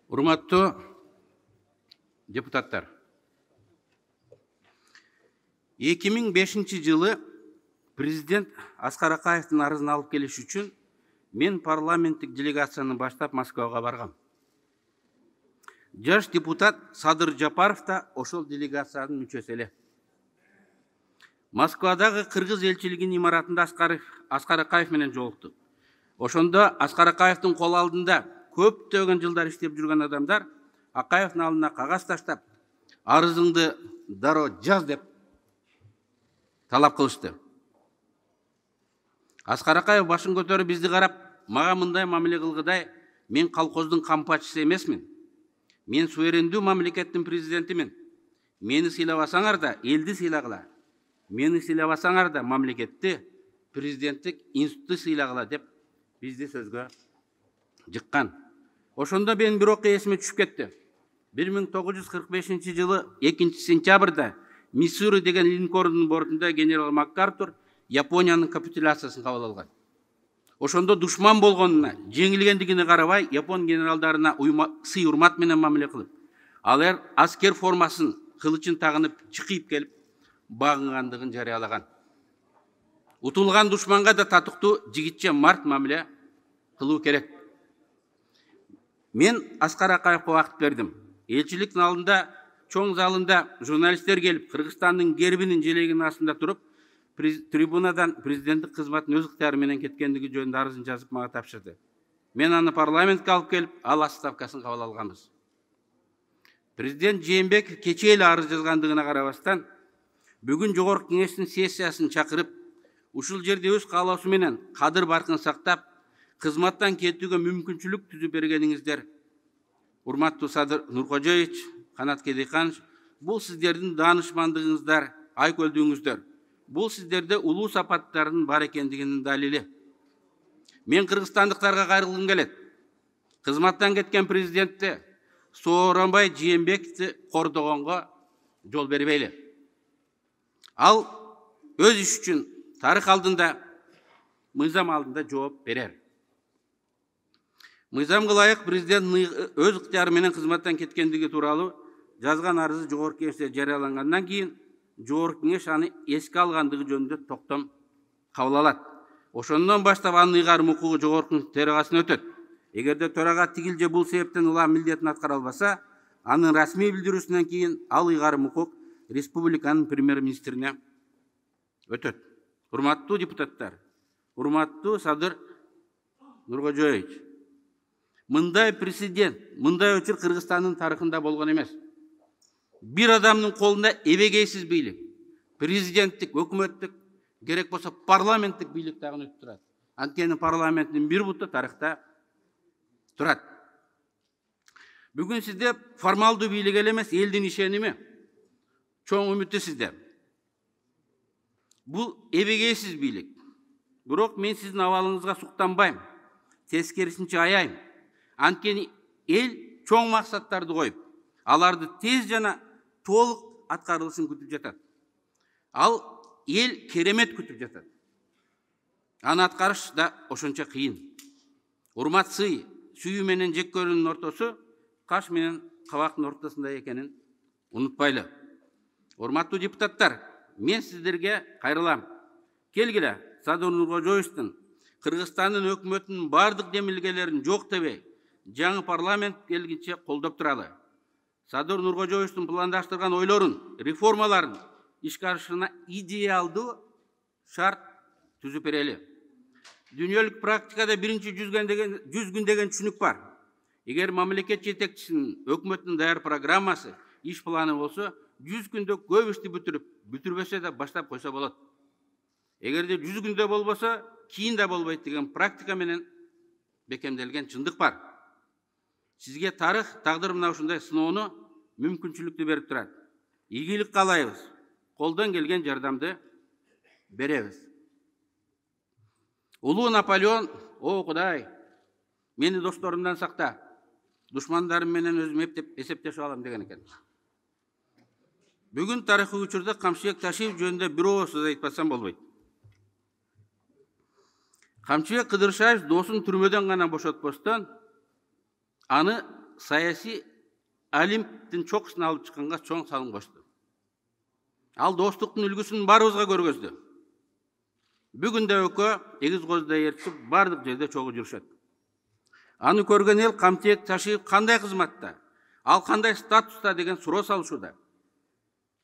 Урматтуу депутаттар, 2005 жылы президент Аскар Акаевдин арызын алып келиш үчүн мен парламенттик делегацияны баштап Москвага баргам. Жаш депутат Садыр Жапаров да ошол делегациянын мүчөсү эле. Москвадагы кыргыз элчилигинин имаратында Аскар Акаев менен жолуктук. Ошондо Аскар Акаевдин кол алдында көптөгөн жылдар иштеп жүргөн адамдар Акаевдин алдына кагаз таштап, арызыңды дароо жаз деп талап кылышты. Аскар Акаев башын көтөрүп бизди карап, мага мындай мамиле кылгыдай, мен колхоздун кампачысы эмесмин. Мен суверендүү мамлекеттин президентимин. Мени сыйлабасаңар да элди сыйлагыла. Мени сыйлабасаңар да мамлекетти, президенттик институтты сыйлагыла деп бизди сөзгө жыккан. Ошондо мен бир окуя эсиме түшүп кетти. 1945 жылы 2 сентябрда Миссури деген линкордун бортунда генерал МакАртур Япониянын капитуляциясын кабыл алган. Ошондо душман болгонуна, жеңилгендигине карабай, япон генералдарына сый урмат менен мамиле кылып, алар аскер формасын, кылычын тагынып, чыкып келип багынгандыгын жарыялаган. Утулган душманга да татыктуу жигитче март мамиле кылуу керек. Мен Аскар Акаевге убакыт бердим. Элчиликтин алдында чоң залында журналисттер келип, Кыргызстандын гербинин желегинин астында туруп, трибунадан президенттик кызматын өз ыктыяры менен кеткендиги жөнүндө арызын жазып мага тапшырды. Мен аны парламентке алып келип, ал отставкасын кабыл алганбыз. Президент Жээнбеков кечээ эле арыз жазгандыгына карабастан, бүгүн Жогорку Кеңештин сессиясын чакырып, ушул жерде өз каалоосу менен кадыр баркын сактап, кызматтан кетүүгө мүмкүнчүлүк түзүп бергениңиздер, урматтуу Садыр Нуркожоевич, Канат Кедейканович, бул сиздердин даанышмандыгыңыздар, айкөлдүгүңүздөр. Бул сиздерде улуу сапаттардын бар экендигинин далили. Мен кыргызстандыктарга кайрылгым келет. Кызматтан кеткен президентти Сооронбай Жээнбековди кордогонго жол бербейли. Ал өз иш үчүн тарых алдында, мыйзам алдында жооп берер. Мыйзамга ылайык президент өз ыктыяры менен кызматтан кеткендиги тууралуу жазган арызы Жогорку Кеңеште жарыялангандан кийин Жогорку Кеңеш аны эске алгандыгы жөнүндө токтом кабыл алат. Ошондон баштап анын ыйгарым укугу Жогорку төрагасына өтөт. Эгерде төрага тигил же бул себептен улам милдетин аткара албаса, анын расмий билдирүүсүнөн кийин ал ыйгарым укук республиканын премьер-министрине өтөт. Урматтуу депутаттар, урматтуу Садыр Нуркожоевич, мындай президент, мындай өчүр Кыргызстандын тарыхында болгон эмес. Bir адамдын колунда эбегейсиз бийлик, президенттик, өкмөттүк, керек болсо парламенттик бийлик дагы өтүп турат. Анткени парламенттин бир буту тарыхта турат. Бүгүн сизде формалдуу бийлик эле эмес, элдин ишеними, чоң үмүтү сизде. Бул эбегейсиз бийлик. Бирок мен сиздин абалыңызга суктанбайм, тескерисинче аяйм. Анткени эл чоң максаттарды коюп, аларды тез жана толук аткарылышын күтүп жатат. Ал эл керемет күтүп жатат. Аны аткарыш да ошончо кыйын. Урмат сүйүү менен жек көрүүнүн ортосу каш менен кабактын ортосунда экенин унутпайлы. Урматтуу депутаттар, мен сиздерге кайрылам. Келгиле, Садыр Нуркожоевдун Кыргызстандын өкмөтүнүн бардык демилгелерин жок дебей, жаңы парламент келгенче колдоп туралы. Садыр Нуркожоевдун пландаштырган ойлорун, реформаларын ишке ашырышына идеалдуу шарт түзүп берели. Дүйнөлүк практикада биринчи 100 күн деген түшүнүк бар. Эгер мамлекет жетекчисинин өкмөттүн даяр программасы, иш планы болсо, 100 күндө көп ишти бүтүрбөсө да баштап койсо болот. Эгерде 100 күндө болбосо, кийин да болбойт деген практика менен бекемделген чындык бар. Сизге тарых, тагдыр мына ушундай сыноону мүмкүнчүлүктү берип турат. Ийгилик каалайбыз. Колдон келген жардамды беребиз. Улуу Наполеон, о Кудай, мени досторумдан сакта, душмандарым менен өзүм эсептешип алам деген экен. Бүгүн тарыхый учурда Камчыбек Ташиев жөнүндө бир ооз сөз айтпасам болбойт. Камчыбек Кыдыршаев досун түрмөдөн гана бошотпостон, аны саяси олимптин чокусун алып чыкканга чоң салым кочту. Ал достуктун үлгүсүн барыбызга көргөздү. Бүгүн да экөө эгиз козудай ээрчип бардык жерде чогуу жүрүшөт. Аны көргөн эл Камчек Ташиев кандай кызматта, ал кандай статуста деген суроо салышууда.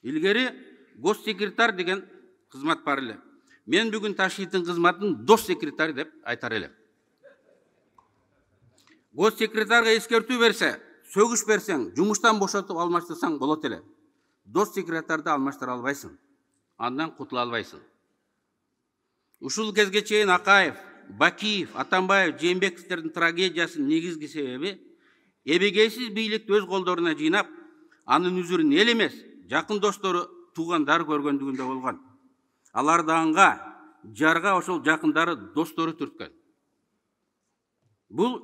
Илгери госсекретарь деген кызмат бар эле. Мен бүгүн Ташиевдин кызматын дос секретарь деп айтар элем. Госсекретарга эскертүү берсе, сөгүш берсең, жумуштан бошотуп алмаштырсаң болот эле. Дос секретарды алмаштыра албайсың. Андан кутула албайсың. Ушул кезге чейин Акаев, Бакиев, Атамбаев, Жээнбековдердин трагедиясынын негизги себеби эбегейсиз бийликти өз колдоруна жыйнап, анын үзүрүн эл эмес, жакын достору, туугандары көргөндүгүндө болгон. Аларды анга, жарга ошол жакындары, достору түрткөн. Бул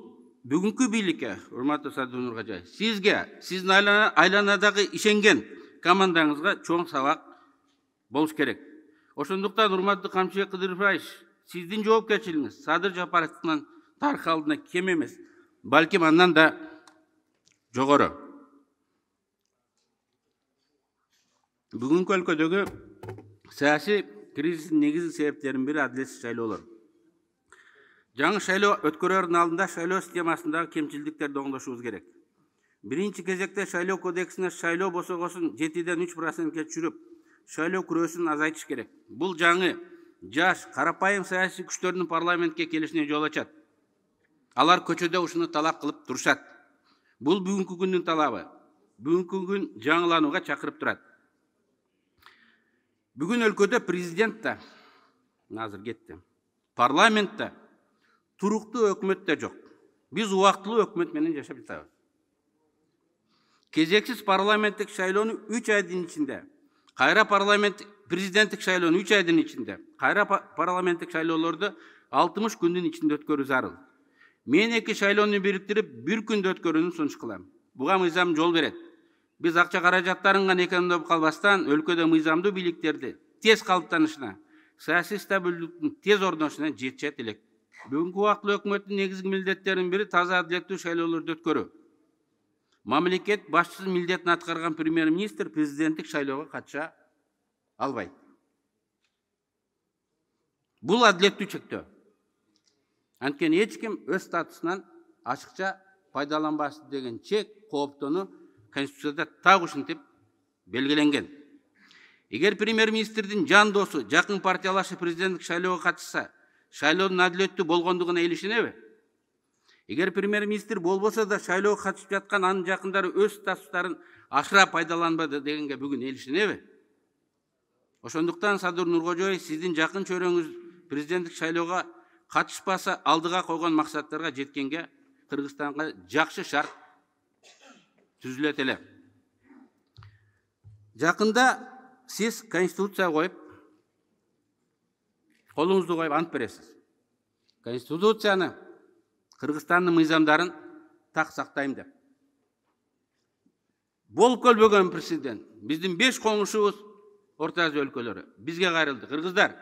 бүгүнкү бийликке, урматтуу Садыр Нуркожоев, сизге, сиздин айланадагы ишенген командаңызга чоң сабак болуш керек. Ошондуктан урматтуу Камчыбек Кыдырбаевич, сиздин жоопкерчилигиңиз Садыр Жапаровдун тарых алдында кем эмес, балким андан да жогору. Бүгүнкү өлкөдөгү саясий кризистин негизги себептеринин бири адилетсиз шайлоолор. Жаңы шайлоо өткөрөрдүн алдында шайлоо системасындагы кемчилдиктерди оңдошубуз керек. Биринчи кезекте шайлоо кодексине шайлоо босогосун 7-ден 3%ке түшүрүп, шайлоо күрөөсүн азайтыш керек. Бул жаңы, жаш, карапайым саясий күчтөрдүн парламентке келишине жол ачат. Алар көчөдө ушуну талап кылып турушат. Бул бүгүнкү күндүн талабы. Бүгүнкү күн жаңыланууга чакырып турат. Бүгүн өлкөдө президент да, азыр кетти, парламент да, туруктуу өкмөт да жок. Биз убактылуу өкмөт менен жашап жатабыз. Кезексиз парламенттик шайлоону 3 айдын ичинде, кайра президенттик шайлоону 3 айдын ичинде, кайра парламенттик шайлоолорду 60 күндүн ичинде өткөрүү зарыл. Мен эки шайлоону бириктирип, бир күндө өткөрүүнү сунуш кылам. Буга мыйзам жол берет. Биз акча каражаттарын гана экономдоп калбастан, өлкөдө мыйзамдуу бийликтерди тез калыптанышына, саясий стабилдүүлүктүн тез орношуна жетишет элек. Бүгүнкү убактылуу өкмөттүн негизги милдеттеринин бири таза адилеттүү шайлоолорду өткөрүү. Мамлекет башчысынын милдетин аткарган премьер-министр президенттик шайлоого катыша албайт. Бул адилеттүү чектөө. Анткени эч ким өз статусунан ачыкча пайдаланбасын деген чек, кооптону Конституцияда так ушинтип белгиленген. Эгер премьер-министрдин жан досу, жакын партиялашы президенттик шайлоого катышса, шайлоонун адилеттүү болгондугуна эл ишенеби? Эгер премьер-министр болбосо да шайлоого катышып жаткан анын жакындары өз статустарын ашыра пайдаланбады дегенге бүгүн эл ишенеби? Ошондуктан Садыр Нуркожоев, сиздин жакын чөйрөңүз президенттик шайлоого катышпаса, алдыга койгон максаттарга жеткенге Кыргызстанга жакшы шарт түзүлөт эле. Жакында сиз конституция коюп, колуңузду коюп ант бересиз. Конституцияны, Кыргызстандын мыйзамдарын так сактайм деп. Болуп келбөгөн президент, биздин 5 коңушубуз Орто Азия өлкөлөрү бизге кайрылды. Кыргыздар,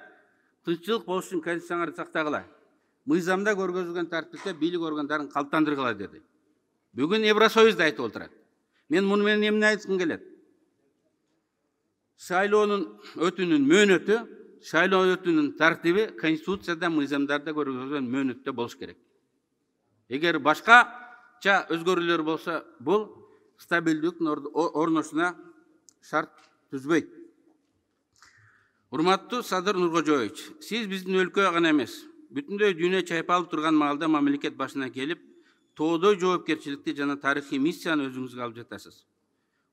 тынччылык болуш үчүн конституцияңарды сактагыла. Мыйзамда көргөзүлгөн тартипте бийлик органдарын калыптандыргыла деди. Бүгүн Евросоюз да айтып отурат. Мен муну менен эмне айткым келет? Шайлоонун өтүүнүн мөөнөтү, шайлоо өтүүнүн тартиби конституцияда, мыйзамдарда көргөзүлгөн мөөнөттө болуш керек. Эгер башкача өзгөрүүлөр болсо, бул стабилдүүлүктүн орношуна шарт түзбөйт. Урматтуу Садыр Нуркожоевич, сиз биздин өлкө гана эмес, бүтүндөй дүйнө чайпалып турган маалда мамлекет башына келип, тоодой жоопкерчиликти жана тарыхый миссияны өзүңүзгө алып жатасыз.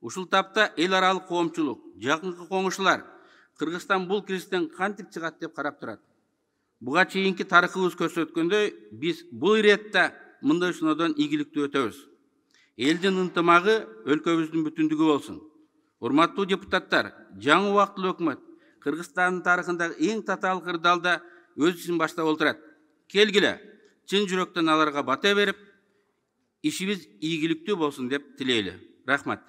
Ушул тапта эл аралык коомчулук, жакынкы коңушулар Кыргызстан бул кризистен кантип чыгат деп карап турат. Буга чейинки тарыхыбыз көрсөткөндөй, биз бул иретте мындай сыноодон ийгиликтүү өтөбүз. Элдин ынтымагы өлкөбүздүн бүтүндүгү болсун. Урматтуу депутаттар, жаңы убактылуу өкмөт Кыргызстандын тарыхындагы эң татаал кырдаалда өз ишин баштап отурат. Келгиле, чын жүрөктөн аларга бата берип, ишибиз ийгиликтүү болсун деп тилейли. Рахмат.